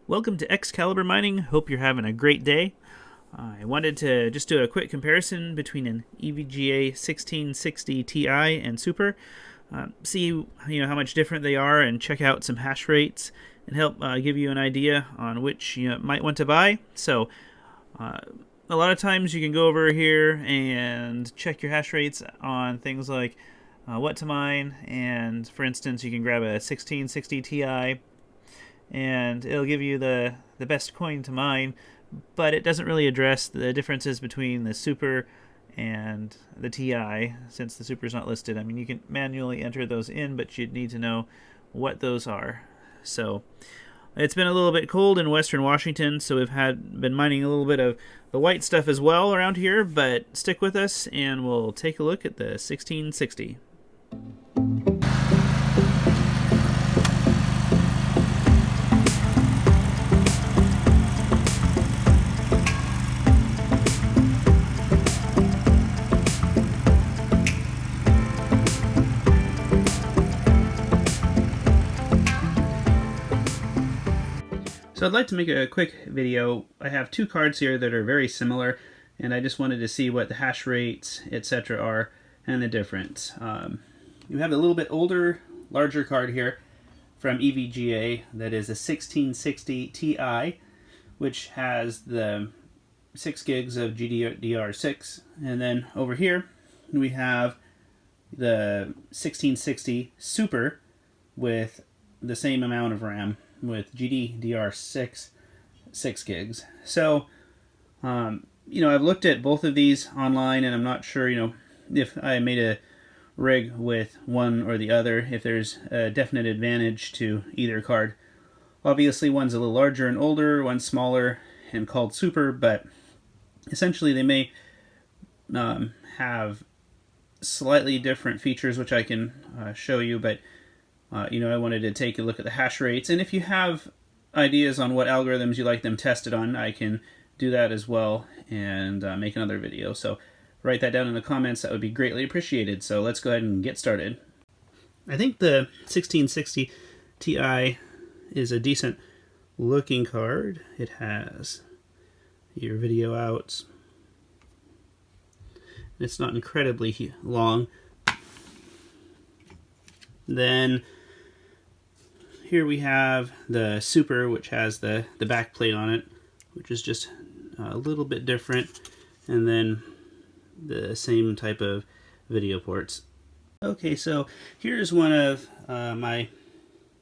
Welcome to Excalibur Mining. Hope you're having a great day. I wanted to just do a quick comparison between an EVGA 1660 Ti and Super. See how much different they are, and check out some hash rates and help give you an idea on which you might want to buy. So a lot of times you can go over here and check your hash rates on things like what to mine, and for instance you can grab a 1660 Ti and it'll give you the best coin to mine, but it doesn't really address the differences between the Super and the Ti, since the Super is not listed. I mean, you can manually enter those in, but you'd need to know what those are. So it's been a little bit cold in western Washington, so we've been mining a little bit of the white stuff as well around here, but stick with us and we'll take a look at the 1660. So I'd like to make a quick video. I have two cards here that are very similar, and I just wanted to see what the hash rates, etc. are and the difference. You have a little bit older, larger card here from EVGA that is a 1660 Ti, which has the 6 gigs of GDDR6. And then over here we have the 1660 Super with the same amount of RAM, with GDDR6 6 gigs. So I've looked at both of these online, and I'm not sure if I made a rig with one or the other, if there's a definite advantage to either card. Obviously one's a little larger and older, one's smaller and called Super, but essentially they may have slightly different features, which I can show you, but I wanted to take a look at the hash rates, and if you have ideas on what algorithms you like them tested on, I can do that as well and make another video. So write that down in the comments, that would be greatly appreciated. So let's go ahead and get started. I think the 1660 Ti is a decent looking card. It has your video outs. It's not incredibly long. Then here we have the Super, which has the back plate on it, which is just a little bit different, and then the same type of video ports. Okay, so here's one of my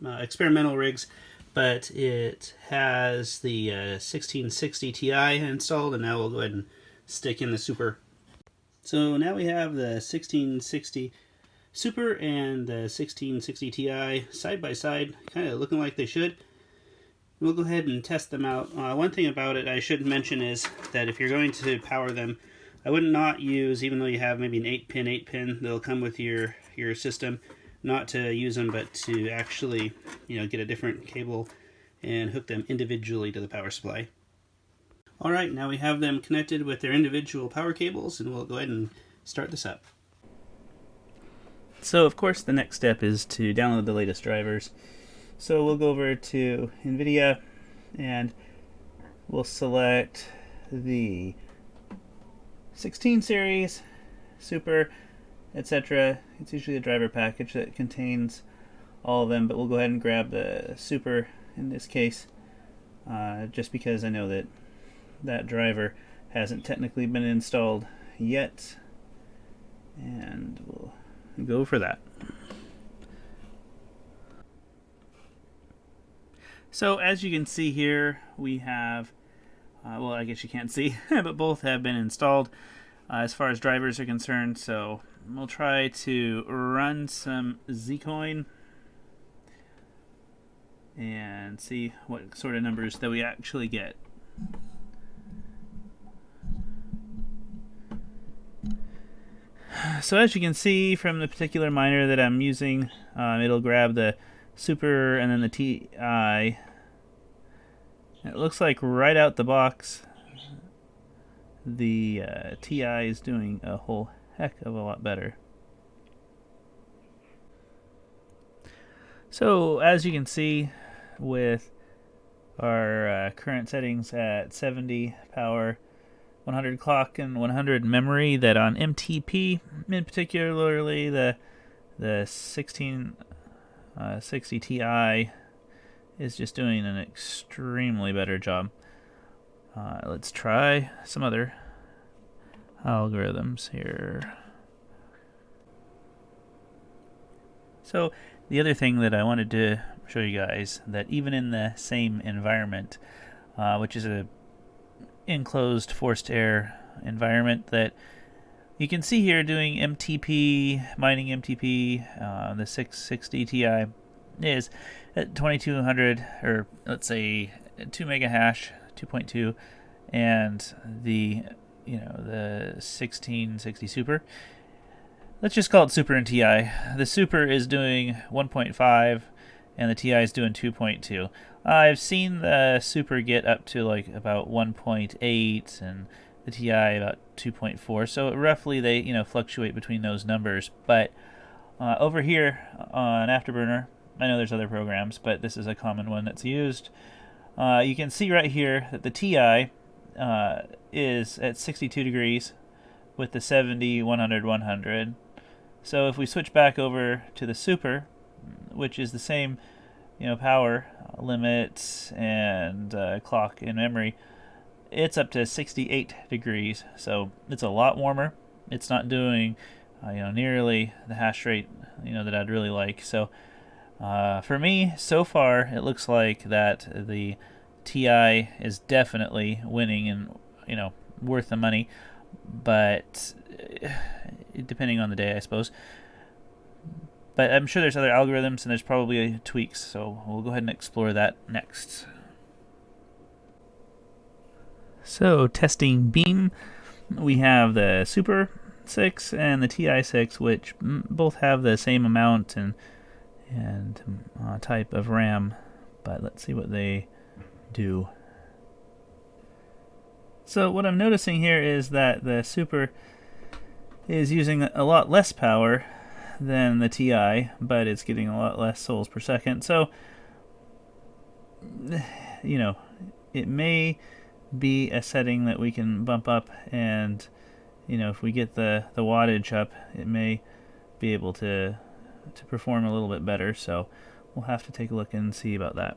experimental rigs, but it has the 1660 Ti installed, and now we'll go ahead and stick in the Super. So now we have the 1660 Super and the 1660 Ti side by side, kind of looking like they should. We'll go ahead and test them out. One thing about it I should mention is that if you're going to power them, I would not use, even though you have maybe an 8-pin that'll come with your system, not to use them, but to actually get a different cable and hook them individually to the power supply. Alright, now we have them connected with their individual power cables, and we'll go ahead and start this up. So of course the next step is to download the latest drivers. So we'll go over to NVIDIA and we'll select the 16 series, Super, etc. It's usually a driver package that contains all of them, but we'll go ahead and grab the Super in this case, just because I know that that driver hasn't technically been installed yet, and we'll go for that. So as you can see here, we have, well, I guess you can't see, but both have been installed as far as drivers are concerned. So we'll try to run some Zcoin and see what sort of numbers that we actually get. So as you can see from the particular miner that I'm using, it'll grab the Super and then the Ti. It looks like right out the box the Ti is doing a whole heck of a lot better. So as you can see, with our current settings at 70 power, 100 clock, and 100 memory, that on MTP, in particularly the 1660 Ti is just doing an extremely better job. Let's try some other algorithms here. So the other thing that I wanted to show you guys, that even in the same environment, which is a enclosed forced air environment, that you can see here doing MTP, mining MTP, the 660 Ti is at 2200, or let's say 2 mega hash, 2.2, and the the 1660 Super. Let's just call it Super and Ti. The Super is doing 1.5 and the Ti is doing 2.2. I've seen the Super get up to like about 1.8 and the Ti about 2.4. So roughly they fluctuate between those numbers. But over here on Afterburner, I know there's other programs, but this is a common one that's used. You can see right here that the Ti is at 62 degrees with the 70, 100, 100. So if we switch back over to the Super, which is the same power limit and clock and memory, it's up to 68 degrees. So it's a lot warmer. It's not doing nearly the hash rate that I'd really like. So for me, so far, it looks like that the Ti is definitely winning and worth the money, but depending on the day, I suppose. But I'm sure there's other algorithms and there's probably tweaks, so we'll go ahead and explore that next. So testing Beam, we have the Super 6 and the Ti 6, which both have the same amount and type of RAM, but let's see what they do. So what I'm noticing here is that the Super is using a lot less power than the Ti, but it's getting a lot less souls per second. So it may be a setting that we can bump up, and if we get the wattage up, it may be able to perform a little bit better. So we'll have to take a look and see about that.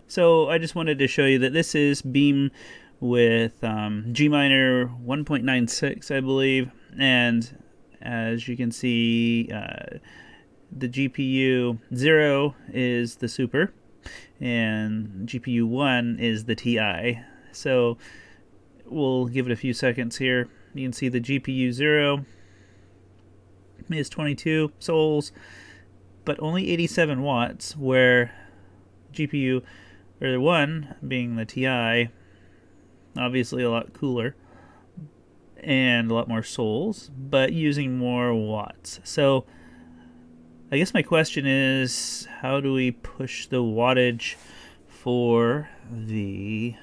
So I just wanted to show you that this is Beam with Gminer 1.96, I believe, and as you can see, the GPU 0 is the Super and GPU 1 is the Ti. So we'll give it a few seconds here. You can see the GPU 0 is 22 souls, but only 87 watts, where GPU, or the 1 being the Ti, obviously a lot cooler and a lot more souls, but using more watts. So I guess my question is, how do we push the wattage for the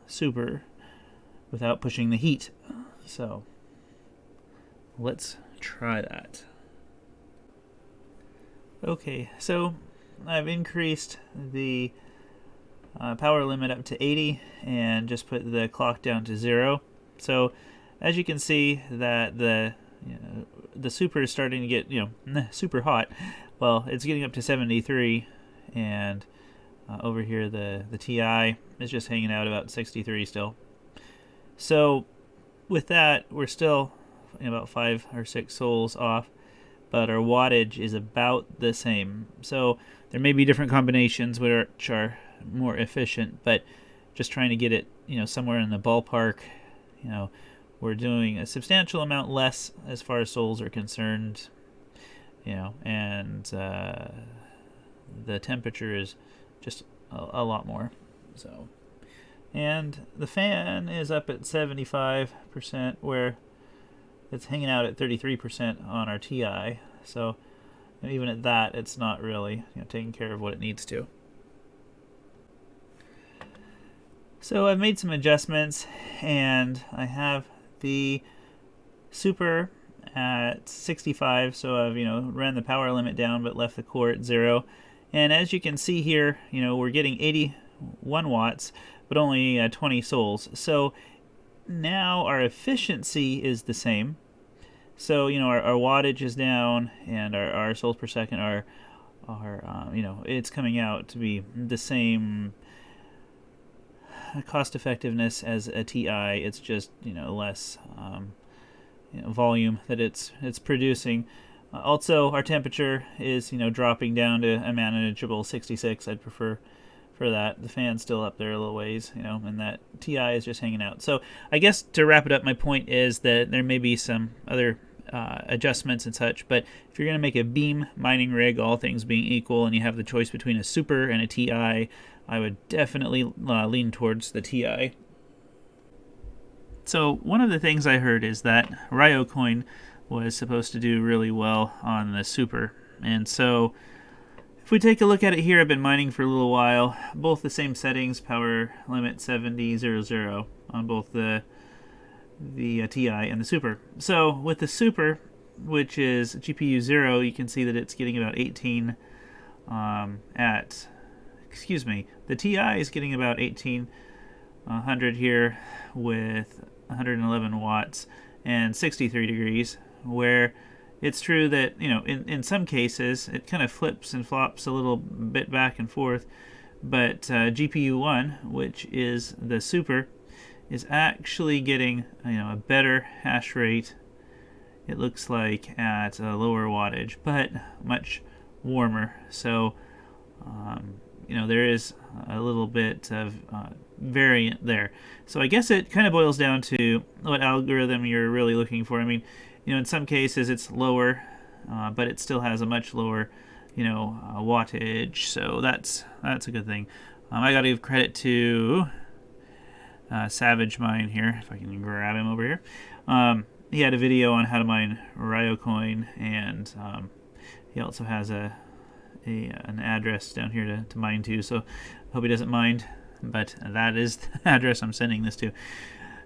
Super without pushing the heat? So let's try that. Okay, so I've increased the power limit up to 80 and just put the clock down to 0. So as you can see that the Super is starting to get super hot. Well, it's getting up to 73, and over here the Ti is just hanging out about 63 still. So with that, we're still about 5 or 6 souls off, but our wattage is about the same. So there may be different combinations which are more efficient, but just trying to get it somewhere in the ballpark. We're doing a substantial amount less as far as souls are concerned, and the temperature is just a lot more. So, and the fan is up at 75%, where it's hanging out at 33% on our Ti. So even at that, it's not really taking care of what it needs to. So I've made some adjustments, and I have the Super at 65, so I've ran the power limit down but left the core at 0, And as you can see here, we're getting 81 watts, but only 20 sols. So now our efficiency is the same. So our wattage is down, and our sols per second are it's coming out to be the same cost effectiveness as a TI. It's just less volume that it's producing. Also, our temperature is dropping down to a manageable 66. I'd prefer for that. The fan's still up there a little ways, and that TI is just hanging out. So I guess to wrap it up, my point is that there may be some other adjustments and such, but if you're going to make a beam mining rig, all things being equal, and you have the choice between a Super and a TI, I would definitely lean towards the TI. So one of the things I heard is that Ryocoin was supposed to do really well on the Super, and so if we take a look at it here, I've been mining for a little while, both the same settings, power limit 7000 on both the TI and the Super. So with the Super, which is GPU 0, you can see that it's getting about 18 the TI is getting about 1800 here with 111 watts and 63 degrees, where it's true that in some cases it kind of flips and flops a little bit back and forth, but GPU 1, which is the Super, is actually getting a better hash rate, it looks like, at a lower wattage, but much warmer. So there is a little bit of variant there. So I guess it kind of boils down to what algorithm you're really looking for. I mean, in some cases it's lower, but it still has a much lower wattage, so that's a good thing. I got to give credit to SavageMine here, if I can grab him over here. He had a video on how to mine Ryocoin, and he also has an address down here to mine to, so I hope he doesn't mind, but that is the address I'm sending this to.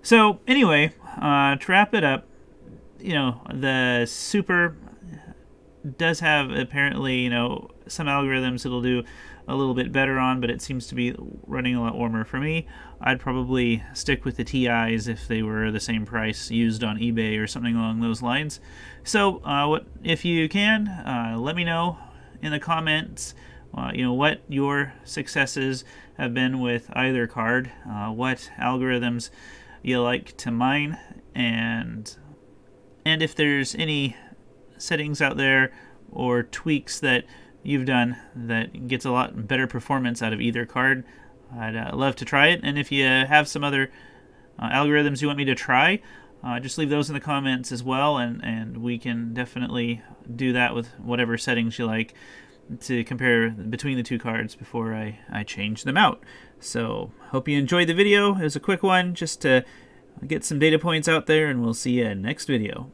So anyway, to wrap it up, the Super does have apparently some algorithms it'll do a little bit better on, but it seems to be running a lot warmer. For me, I'd probably stick with the TIs if they were the same price used on eBay or something along those lines. So if you can, let me know in the comments what your successes have been with either card, what algorithms you like to mine, and if there's any settings out there or tweaks that you've done that gets a lot better performance out of either card. I'd love to try it, and if you have some other algorithms you want me to try, just leave those in the comments as well, and we can definitely do that with whatever settings you like to compare between the two cards before I change them out. So hope you enjoyed the video. It was a quick one just to get some data points out there, and we'll see you next video.